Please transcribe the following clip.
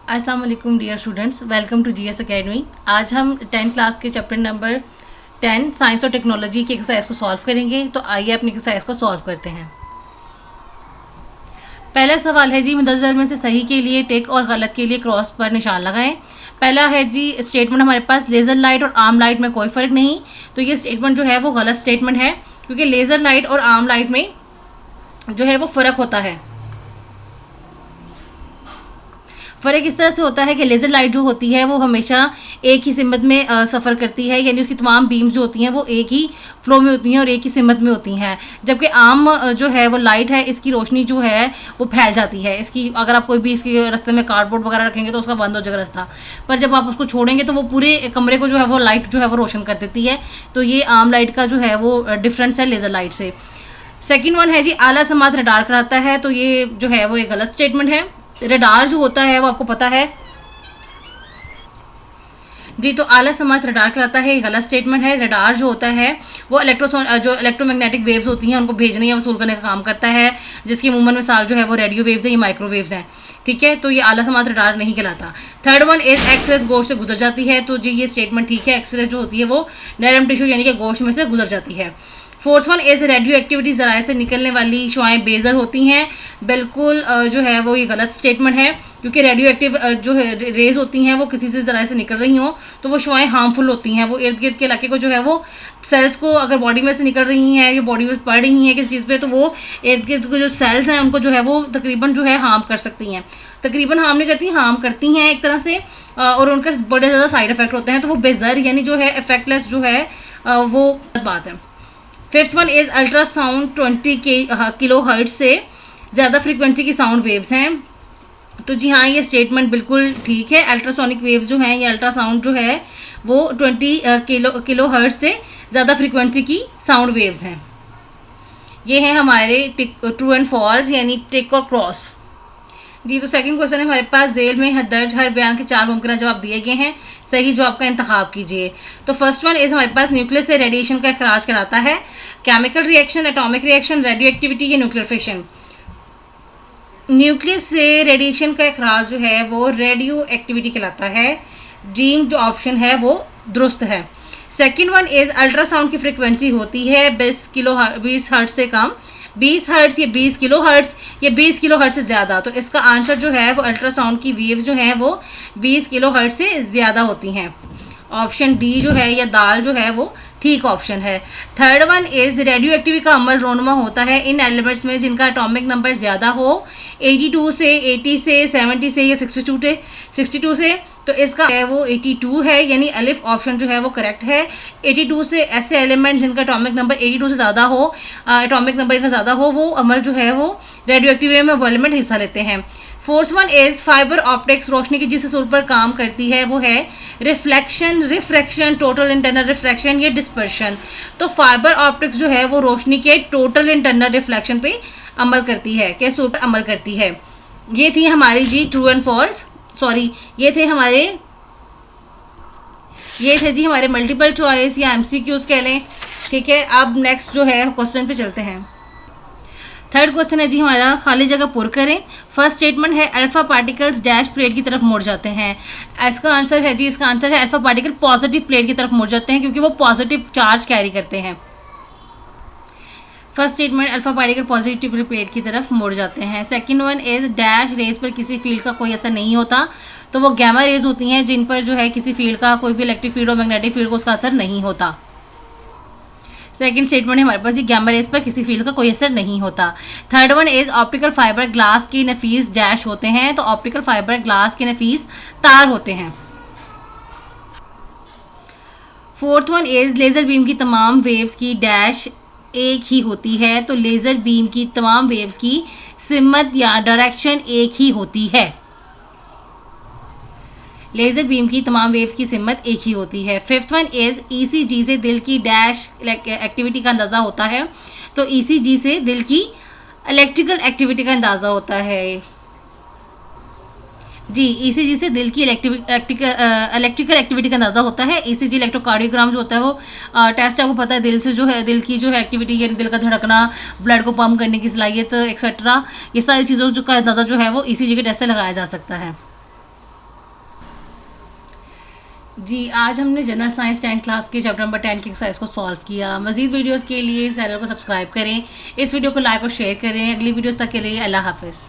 अस्सलाम वालेकुम dear students, welcome to GS academy. आज हम 10th क्लास के चैप्टर नंबर 10 साइंस और टेक्नोलॉजी की एक्सरसाइज को सॉल्व करेंगे। तो आइए अपनी एक्सरसाइज को सॉल्व करते हैं। पहला सवाल है जी, मुंतज़र में से सही के लिए टिक और गलत के लिए क्रॉस पर निशान लगाएं। पहला है जी स्टेटमेंट हमारे पास, लेज़र लाइट और आर्म लाइट में कोई फ़र्क नहीं। तो ये स्टेटमेंट जो है वो गलत स्टेटमेंट है, क्योंकि लेज़र लाइट और आर्म लाइट में जो है वो फ़र्क होता है। फ़र्क इस तरह से होता है कि लेज़र लाइट जो होती है वो हमेशा एक ही सिमत में सफ़र करती है, यानी उसकी तमाम बीम्स जो होती हैं वो एक ही फ्लो में होती हैं और एक ही सिमत में होती हैं। जबकि आम जो है वो लाइट है, इसकी रोशनी जो है वो फैल जाती है। इसकी अगर आप कोई भी इसके रास्ते में कार्डबोर्ड वगैरह रखेंगे तो उसका बंद हो जाएगा रास्ता, पर जब आप उसको छोड़ेंगे तो वो पूरे कमरे को जो है वो लाइट जो है वो रोशन कर देती है। तो ये आम लाइट का जो है वो डिफरेंस है लेज़र लाइट से। सेकेंड वन है जी, आला समात रडार कराता है। तो ये जो है वो एक गलत स्टेटमेंट है। रडार जो होता है वो आपको पता है जी, तो आला समात रडार कराता है, गलत स्टेटमेंट है। रडार जो होता है वो इलेक्ट्रोमैग्नेटिक वेव्स होती हैं उनको भेजने या वसूल करने का काम करता है, जिसकी अमूमन मिसाल जो है वो रेडियो वेव्स है या माइक्रोवेव्स हैं। ठीक है, तो ये आला समात रडार नहीं कहलाता। थर्ड वन इज एक्सरेज गोश्त से गुजर जाती है। तो जी ये स्टेटमेंट ठीक है, एक्सरेज जो होती है वो नरम टिश्यू यानी कि गोश्त में से गुजर जाती है। Fourth one is radio activity जराए से निकलने वाली शुआएं बेजर होती हैं। बिल्कुल जो है वो ये गलत स्टेटमेंट है, क्योंकि रेडियो एक्टिव जो है रेज होती हैं वो किसी से जराए से निकल रही हों तो वो शुआएं हार्मफुल होती हैं। वो इर्द गिर्द के इलाके को जो है वो सेल्स को अगर बॉडी में से निकल रही हैं या बॉडी में पड़ रही हैं किसी चीज़ पे, तो वो इर्द गिर्द के जो सेल्स हैं उनको जो है वो तकरीबन जो है हार्म कर सकती हैं। तकरीबन हार्म नहीं करती, हार्म करती हैं एक तरह से, और उनके बड़े ज़्यादा साइड इफेक्ट होते हैं। तो वो बेजर यानी जो है इफेक्टलेस जो है वो बात है। Fifth one is ultrasound 20 kilo hertz से ज़्यादा फ्रीक्वेंसी की साउंड वेव्स हैं। तो जी हाँ, ये स्टेटमेंट बिल्कुल ठीक है। अल्ट्रासोनिक वेव्स जो हैं, ये अल्ट्रासाउंड जो है वो 20 किलो हर्ट्ज से ज़्यादा फ्रीक्वेंसी की साउंड वेव्स हैं। ये हैं हमारे ट्रू एंड फॉल्स यानी टिक और क्रॉस जी। तो सेकंड क्वेश्चन है हमारे पास, जेल में दर्ज हर बयान के 4 मुमकिन जवाब दिए गए हैं, सही जवाब का इंतखाब कीजिए। तो फर्स्ट वन इज हमारे पास न्यूक्लियस से रेडिएशन का अखराज कहलाता है। Chemical reaction, atomic reaction, radio activity या न्यूक्लियर फिशन। न्यूक्लियस से रेडिएशन का अखराज जो है वो रेडियो एक्टिविटी कहलाता है। डीम्ड जो ऑप्शन है वो दुरुस्त है। सेकेंड वन इज अल्ट्रासाउंड की फ्रिक्वेंसी होती है 20 हर्ट्ज से कम, 20 हर्ट्ज या 20 किलो हर्ट्ज या 20 किलो हर्ट्ज से ज़्यादा। तो इसका आंसर जो है वो अल्ट्रासाउंड की वेव्स जो हैं वो 20 किलो हर्ट्ज से ज़्यादा होती हैं। ऑप्शन डी जो है या दाल जो है वो ठीक ऑप्शन है। Third one is radio activity का अमल रोनुमा होता है इन एलिमेंट्स में जिनका एटॉमिक नंबर ज़्यादा हो, 82 से, 80 से, 70 से या 62 से। तो इसका है वो 82 है, यानी अलिफ ऑप्शन जो है वो करेक्ट है। 82 से ऐसे एलिमेंट जिनका एटॉमिक नंबर 82 से ज़्यादा हो, एटॉमिक नंबर इनका ज़्यादा हो, वो अमल जो है वो रेडियो एक्टिविटी में वो एलिमेंट हिस्सा लेते हैं। Fourth one is fibre optics रोशनी की जिस असूल पर काम करती है वो है reflection, refraction, total internal refraction या डिस्पर्शन। तो फाइबर ऑप्टिक्स जो है वो रोशनी के टोटल इंटरनल रिफ्लेक्शन पे अमल करती है, के असूल पर अमल करती है। ये थी हमारी जी ट्रू एंड फॉल्स, सॉरी ये थे जी हमारे मल्टीपल चॉइस या एमसीक्यूज कह लें। ठीक है, अब नेक्स्ट जो है क्वेश्चन पे चलते हैं। थर्ड क्वेश्चन है जी हमारा, खाली जगह पुर करें। फर्स्ट स्टेटमेंट है अल्फा पार्टिकल्स डैश प्लेट की तरफ मुड़ जाते हैं। इसका आंसर है जी, इसका आंसर है अल्फा पार्टिकल पॉजिटिव प्लेट की तरफ मुड़ जाते हैं, क्योंकि वो पॉजिटिव चार्ज कैरी करते हैं। First statement alpha particle positive plate की तरफ मुड़ जाते हैं। Second one is dash rays पर किसी फील्ड का कोई असर नहीं होता। तो वो गैमा रेज होती हैं जिन पर जो है किसी फील्ड का, कोई भी इलेक्ट्रिक फील्ड और मैग्नेटिक फील्ड को उसका असर नहीं होता। सेकेंड स्टेटमेंट है हमारे पास जी, गैमा रेज पर किसी फील्ड का कोई असर नहीं होता। Third one is optical fibre glass की नफीस डैश होते हैं। तो ऑप्टिकल फाइबर ग्लास के नफीस तार होते हैं। Fourth one is laser beam की तमाम वेव्स की डैश एक ही होती है। तो लेजर बीम की तमाम वेव्स की सिमत या डायरेक्शन एक ही होती है। लेजर बीम की तमाम वेव्स की सिमत एक ही होती है। फिफ्थ वन इज ईसीजी से दिल की डैश एक्टिविटी का अंदाज़ा होता है। तो ईसीजी से दिल की इलेक्ट्रिकल एक्टिविटी का अंदाज़ा होता है जी। ईसीजी से दिल की इलेक्ट्रिकल एक्टिविटी का अंदाज़ा होता है। ईसीजी इलेक्ट्रोकार्डियोग्राम जो होता है वो टेस्ट आपको पता है, दिल से जो है दिल की जो है एक्टिविटी यानी दिल का धड़कना, ब्लड को पम्प करने की सलाहियत एक्सेट्रा, ये सारी चीज़ों का अंदाज़ा जो है वो ईसीजी के टेस्ट से लगाया जा सकता है। जी, आज हमने जनरल साइंस 10th क्लास के चैप्टर नंबर 10 की एक्सरसाइज को सॉल्व किया। मजीद वीडियोस के लिए चैनल को सब्सक्राइब करें, इस वीडियो को लाइक और शेयर करें। अगली वीडियोस तक के लिए अल्लाह हाफिज़।